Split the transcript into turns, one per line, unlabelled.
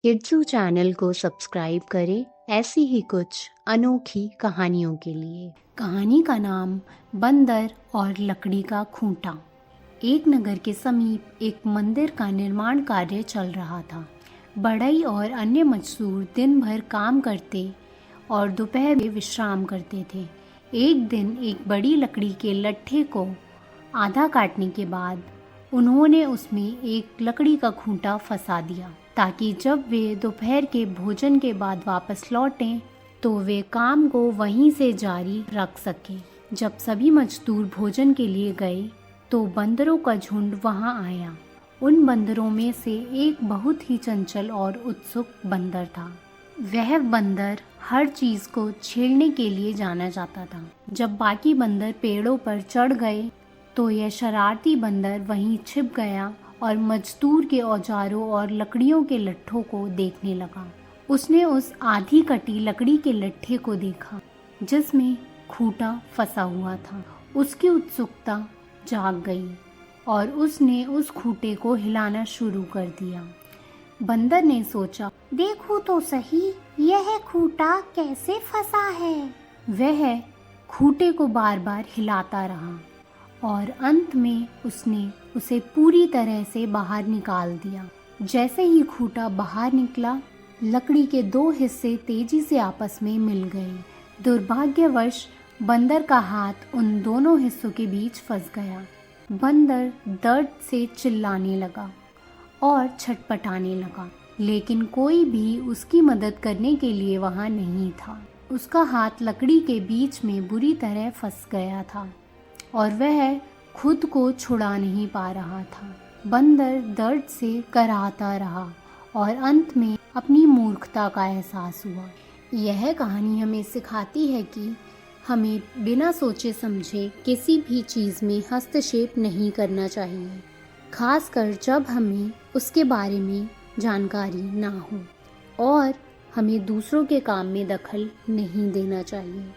किड्सू channel को subscribe करें ऐसी ही कुछ अनोखी कहानियों के लिए। कहानी का नाम बंदर और लकड़ी का खूंटा। एक नगर के समीप एक मंदिर का निर्माण कार्य चल रहा था। बढ़ई और अन्य मजदूर दिन भर काम करते और दोपहर में विश्राम करते थे। एक दिन एक बड़ी लकड़ी के लट्ठे को आधा काटने के बाद उन्होंने उसमें एक लकड़ी का खूंटा फंसा दिया, ताकि जब वे दोपहर के भोजन के बाद वापस लौटें तो वे काम को वहीं से जारी रख सकें। जब सभी मजदूर भोजन के लिए गए तो बंदरों का झुंड वहां आया। उन बंदरों में से एक बहुत ही चंचल और उत्सुक बंदर था। वह बंदर हर चीज को छेड़ने के लिए जाना जाता था। जब बाकी बंदर पेड़ों पर चढ़ गए तो यह शरारती बंदर वहीं छिप गया और मजदूर के औजारों और लकड़ियों के लट्ठों को देखने लगा। उसने उस आधी कटी लकड़ी के लट्ठे को देखा जिसमें खूंटा फंसा हुआ था। उसकी उत्सुकता जाग गई और उसने उस खूंटे को हिलाना शुरू कर दिया। बंदर ने सोचा, देखो तो सही यह खूंटा कैसे फंसा है। वह खूंटे को बार बार हिलाता रहा और अंत में उसने उसे पूरी तरह से बाहर निकाल दिया। जैसे ही खूंटा बाहर निकला, लकड़ी के दो हिस्से तेजी से आपस में मिल गए। दुर्भाग्यवश बंदर का हाथ उन दोनों हिस्सों के बीच फंस गया। बंदर दर्द से चिल्लाने लगा और छटपटाने लगा, लेकिन कोई भी उसकी मदद करने के लिए वहां नहीं था। उसका हाथ लकड़ी के बीच में बुरी तरह फंस गया था और वह खुद को छुड़ा नहीं पा रहा था। बंदर दर्द से कराहता रहा और अंत में अपनी मूर्खता का एहसास हुआ। यह कहानी हमें सिखाती है कि हमें बिना सोचे समझे किसी भी चीज़ में हस्तक्षेप नहीं करना चाहिए, खासकर जब हमें उसके बारे में जानकारी ना हो, और हमें दूसरों के काम में दखल नहीं देना चाहिए।